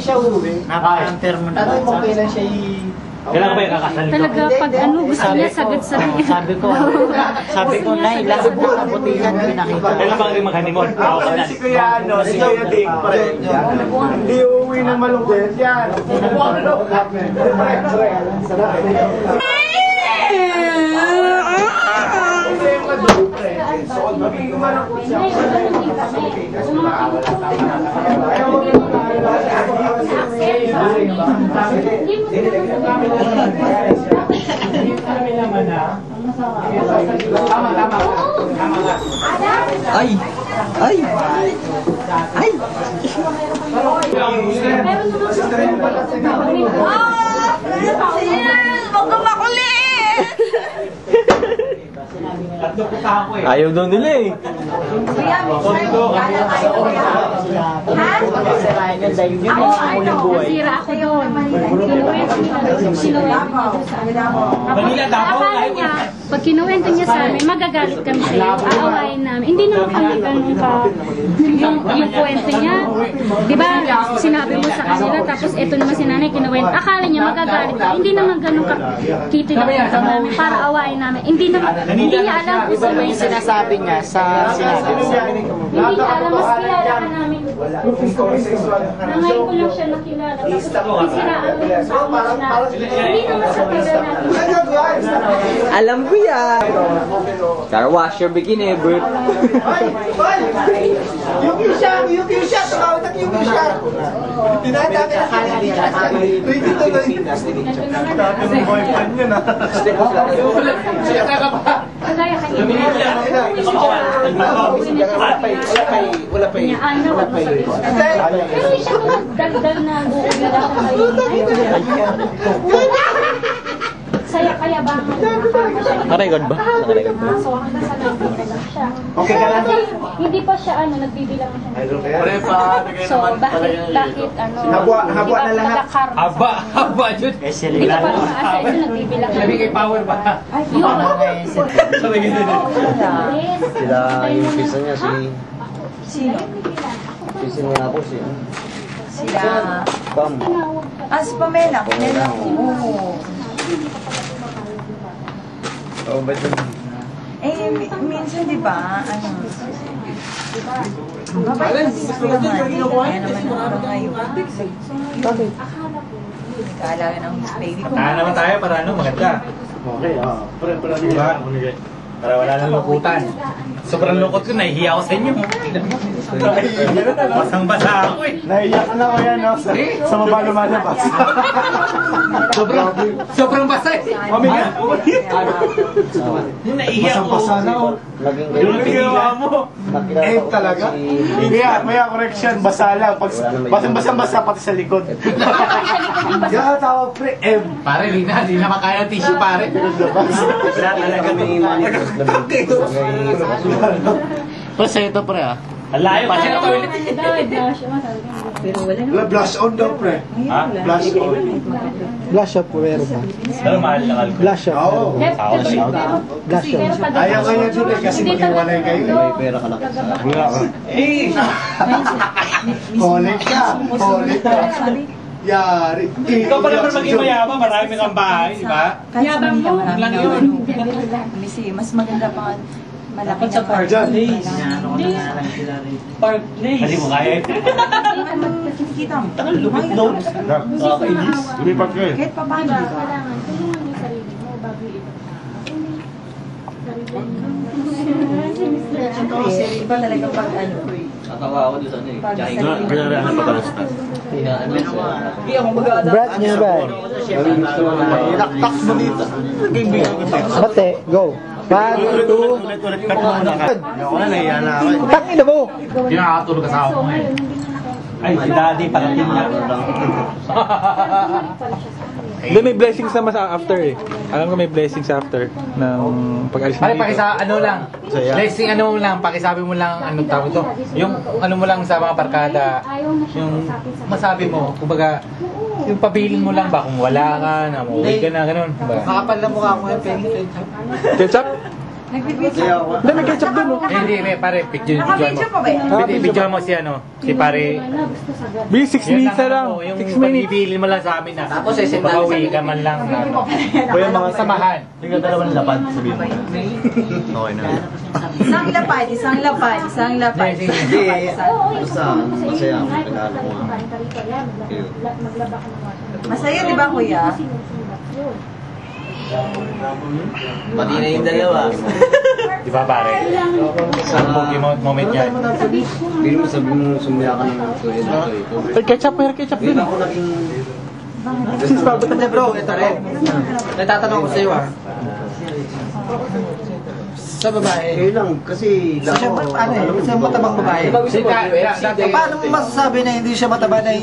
siya uwi. Napaka-unfair mo na. Tanong mo kailan siya Kailangan ba yung kakasal nito? Talaga, pag ano, gusto niya sagad-sagad. Sabi ko, Nay, lahat ng kabutihan pinakita. Kailan ba kayo mag-honeymoon? Ako ka na. Si Kuya ano, si Kuya Dick, pre. Hindi uuwi ng malungkot yan. Ay! Ay! Ay! Huwag ka makulit! Ayaw daw nila eh. Nasira ako doon. Akala niya, pag kinuwento niya sa amin, magagalit kami sa'yo, aawain namin. Hindi naman kami ganun ka. Yung kwento niya, di ba, sinabi mo sa kanila, tapos ito naman si nanay, kinuwento. Akala niya magagalit ka. Hindi naman ganun ka. Kitinawento namin para awain namin. Hindi niya alam kung saan May sinasabi niya sa sinabi mo. Hindi niya alam, mas kilala ka namin. Na ngayon ko lang siya nakilala. Tapos isiraan mo yung sa na hindi naman sa tagal natin. Alam ko yan! Car wash your bikini, Bert. Yuki siya! Yuki siya! Tumawag at Yuki siya! Tinatake na siya! Ready to na yun! Dati ng boyfriend yun ah! Siya ka pa! Kagaya kanina. Wala pa yun. Pero siya ko nagdagdag na gugulat ako kayo. Saya kaya ba? Nakarecord ba? Nakarecord ba? So, hanggang sa nandito lang siya. Okay ka lang? Hindi pa siya nagbibilang siya. So, bakit Habwa na lahat. Haba yun. Kasi Hindi pa lalo. maasa ito nagbibilang. Sabi kay Power ba? Yun. Sabi kay Sila yung pisa niya, Sino? pisa niya ako, Sila. Pam. Si Pamela. Pamela. Oo. Oo, ba't yun? Minsan di ba, mabait kasi si Kuya Manny. Kaya naman ako ngayon. Nag-aalaga ng baby ko. Tahan naman tayo para maganda. Okay, pre. Diba? Para wala nang lukutan. Sobrang lungkot ko, nahihiya ako sa inyo. Basang-basa ako eh. Naiyak na ako yan, no? Sa baba lumalabas. Sobrang basa eh. Yung nahihiya ko. Basang-basa na ako. Naging Yung ginawa mo. Eh, talaga? Maya, correction, basa lang. Basang-basa pati sa likod. Kaya tawag pre, M. Pare, di na makaya ng tissue pare. Wala talaga may imanin. Pero sa'yo ito pre ah. Ang layo pa siya ng toilet. Blush on daw, pre. Ha? Blush on. Blush up, meron ba? Pero mahal ng alcohol. Blush up. Oo. Blush up. Ayaw kayo dun eh, kasi maghiwalay kayo. May pera ka lang. Wala ka. Eh! Collect ka. Collect ka. Yari. Ikaw pa naman maging mayaman, marami kang bahay, di ba? Yabang mo. Lang yun. Mas maganda pa malaki na park. Park place. Kasi mo kaya eh. Kita mo. Takal lupit doon. Nakakainis. Lumipat ka eh. Kahit pa paano, di ba? Kailangan tulungan yung sarili mo bago yung Kasi iba talaga pag Katawa ako doon sa ano eh. Kaya ano pa talas na? Hindi ako mag-aadap. Brad niya ba? Inaktak mo dito. Bate, go. 1, 2, Ulit-ulit ka muna ka. Ako na, nahiya na ako eh. Tangin na mo! Hindi nakakatulog kasama ko ngayon. Ay, si daddy, palatin niya. Hindi, may blessings naman sa after eh. Alam ko may blessings after ng pag-alis mo Ay, dito. pakisa, ano lang. Blessing, ano mo lang, pakisabi mo lang, anong tawag ito. Yung, ano mo lang sa mga barkada, yung masabi mo, kumbaga, yung pabilin mo lang ba kung wala ka, na umuwi ka na, ganun. Kakapal na mukha ko yung penny. Ketchup? Hindi, may ketchup dun, oh. Hindi, pare, picture mo. Naka-video pa ba yan? Picture mo si ano, si pare. Bill, 6 minutes na lang. Yung 6 minutes. pagbibilin mo lang sa amin na. Tapos pauwi ka man lang na ano. O yung mga Samahan. yung dalawang lapad, sabihin mo. Okay na. Isang lapad, isang lapad, isang lapad. Hindi, masaya ako. Nag-aaral ko nga. Masaya, di ba, kuya? Pati na yung dalawa. Di ba pare? Ang boogie moment yan. Hindi mo sabi mo sumaya ka ng ito. Ay, ketchup, may ketchup Hindi dun. na ako naging... Hindi bro, ito rin. Natatanong ko sa'yo Sa babae. Kayo lang, kasi... Siya, siya matabang babae. Paano mo masasabi na hindi siya mataba na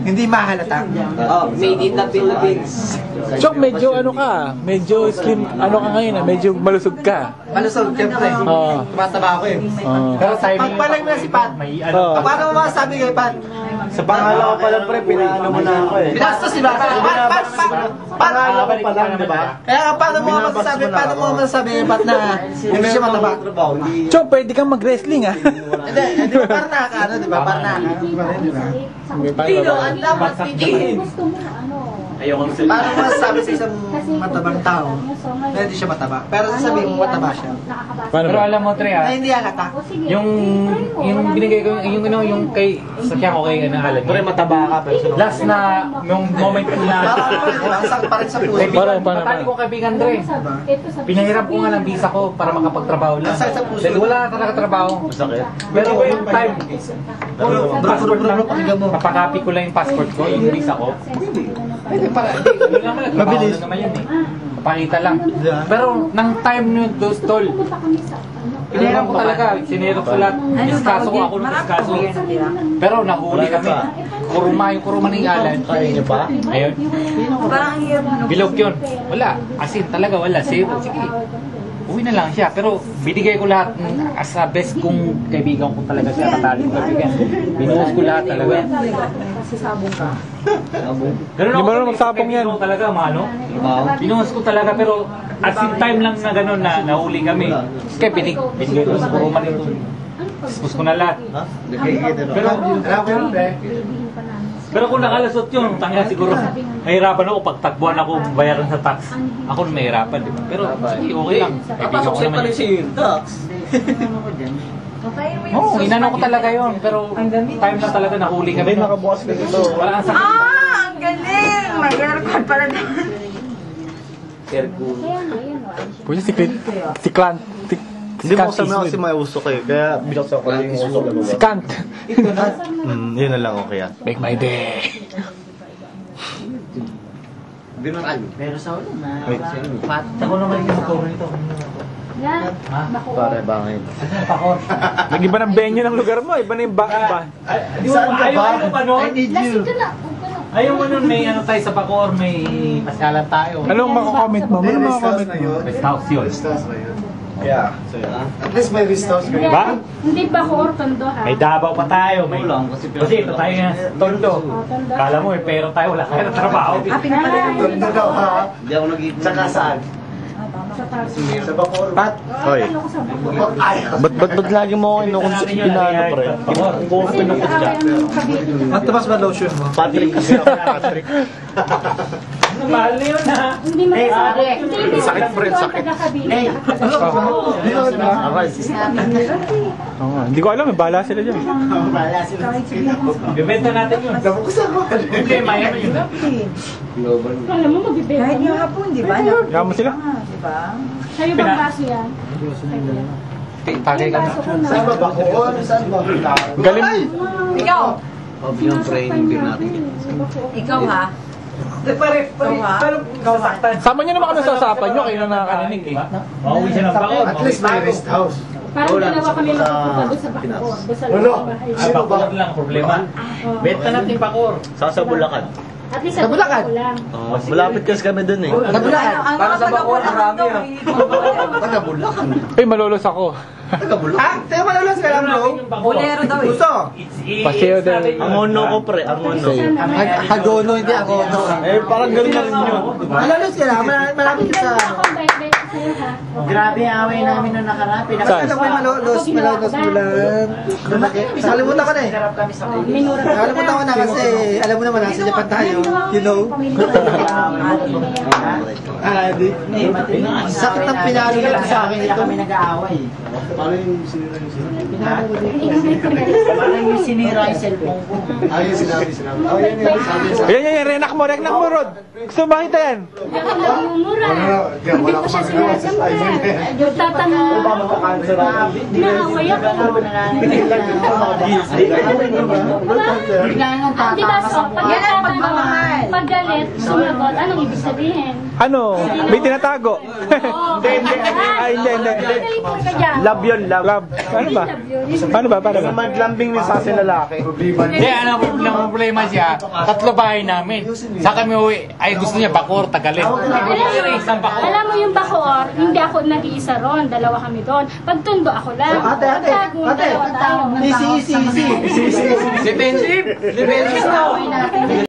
hindi mahalata? Oh, made in the Philippines. Chok, medyo ano ka, medyo slim, ano ka ngayon, medyo malusog ka. Malusog, siyempre. Oo. Tumataba ako eh. Pero timing. Pagpalag mo na si Pat. May Oo. ano. Paano mo masasabi kay Pat? Sa pangalawa pa lang pre, pinaano mo na ako eh. Binastos si Pat. Pangalawa pa lang, di ba? Kaya paano mo masasabi kay Pat na hindi siya mataba? Chok, pwede kang mag-wrestling ah. Hindi, di ba parang nakakaano, di ba? Parang nakakaano, di ba? Tino, ang dapat titiin. Ayoko sa Paano mo masasabi sa isang matabang tao na hindi siya mataba? Pero sasabihin mo mataba siya. Paano Pero ba? alam mo, Tre, Na hindi halata. yung binigay ko, yung kay, sakya ko kay Alan. Pre, mataba ka, pero Last na, yung moment ko na, Parang sakit pa rin sa puso. kaibigan, Paano? patali ko kaibigan, Tre. Pinahirap ko nga ng visa ko para makapagtrabaho lang. Ang sakit sa puso. Dahil wala na talaga trabaho. Masakit. Pero yung time, passport lang, pakinggan mo. napakapi ko lang yung passport ko, yung visa ko. Hindi, para, hindi, ano naman, mabilis naman yan eh. Papakita lang. Pero, nang time nyo, those tol, pinahirap ko talaga, sinirap ko lahat. Diskaso ko, ako nung diskaso. Pero, nahuli kami. Yung kuruma ng Alan. Kaya niyo pa? Ayun. Parang ang hirap mo. Bilog yun. Wala. Asin talaga, wala. Zero. Sige. Uwi na lang siya. Pero binigay ko lahat as a best kong kaibigan ko talaga siya. Katali ko kaibigan. Binuhos ko lahat talaga. Ganun Hindi mo naman magsabong yan. Kaibigan ko talaga, mano. Binuhos ko talaga pero at the time lang na gano'n na nahuli kami. Kaya binigay ko sa kuruma nito. Dispose ko na lahat. Pero kung nakalasot yun, tanga siguro, mahirapan ako pag tagbuhan ako bayaran sa tax. Ako na mahirapan, di ba? Pero sige, okay lang. Kaibigan ko naman yun. Oo, inano ko talaga yun. Pero time na talaga nahuli kami. Nakabukas ka dito. Wala kang sakit. Ang galing! Mag-aircon pala naman. Pwede si Clant. Hindi mo sabi kasi may usok eh. Kaya binaksan ko yung usok. Si Kant. Yun na lang okay yan. Make my day. Pero sa ulo na. Ako naman yung mag-cover nito. Pare, bangin. Nag-iba ng venue ng lugar mo, iba na yung ba. Ayaw mo pa nun? Ayaw mo nun may ano tayo sa Bacoor, may pasyalan tayo. Anong makakomment mo? Ano makakomment mo? Rest house yun. Yeah. At least may restores kayo. Diba? Hindi ba ko or tondo ha? May Davao pa tayo. May... Kasi ito tayo nga, Tondo. Kala mo eh, pero tayo wala kayo na trabaho. Tondo daw ha. Hindi ako nag-iipon. Saka saan? Sa Bacoor. Pat. Hoy. Ba't lagi mo ako inukonsip pinano pre? Kung pinukot ka. Matabas ba lotion mo? Patrick kasi ako. Patrick. Mahal na yun ha. Hindi masakit. Sakit, friend, sakit. Hindi ko alam, bahala sila dyan. Bibenta natin yun. Problema yan yun. Alam mo, magbibenta. Kahit yung hapon, di ba? Kaya mo sila. Di ba? Sa'yo bang baso yan? Tagay ka na. Saan ba Bacoor? Saan ba? Galing. Ikaw! Yung training din natin. Ikaw ha? Sama nyo naman kami sa usapan nyo, kayo na nakakarinig eh. Mauwi siya ng Bacoor. At least may rest house. Parang dalawa kami magpupunta doon sa Bacoor. Doon sa loob ng bahay. Ay, Bacoor lang problema. Benta natin yung Bacoor. Sa Bulacan. At least sa Bulacan. Malapit kasi kami dun eh. Para sa Bacoor, marami ah. Taga Bulacan. Ay, malolos ako. Taga Bulacan. Ah, tayo malalas ka lang bro. Bolero daw eh. Gusto. Paseo del... Ang ono ko pre, ang ono. Hagono, hindi ako. Eh, parang gano'n na rin yun. Malalas ka lang, malapit ka sa... Grabe ang away namin nung nakaraan. Saan? Alam mo yung malolos mo lang. Nakalimutan ko na eh. Nakalimutan ko na kasi alam mo naman nasa Japan tayo. You know? Sakit ng pinalo nila sa akin ito. Kami nag-aaway. Paano yung sinira yung sinira? Parang yung sinira yung cellphone ko. Ayun, sinabi. Oh, yun yung sabi. Yan, renak mo, Rod. Gusto mo makita yan? Nagmumura. Wala ko magagawa sa iPhone. Tatanong. Naaway ako. Di ba so, pag galit, sumagot, anong ibig sabihin? Ano? May tinatago? Ay, hindi. Love yun, love. Paano ba? Paano ba? Madlambing ni sa lalaki. Hindi, ano ang problema siya? 3 bahay namin. Sa kami uwi, ay gusto niya Bacoor, Tagalin. Alam mo yung Bacoor, hindi ako nag-iisa ron, 2 kami doon. Pag Tondo, ako lang. Ate. Dalawa tayo. Easy. Si Benji! Si Benji!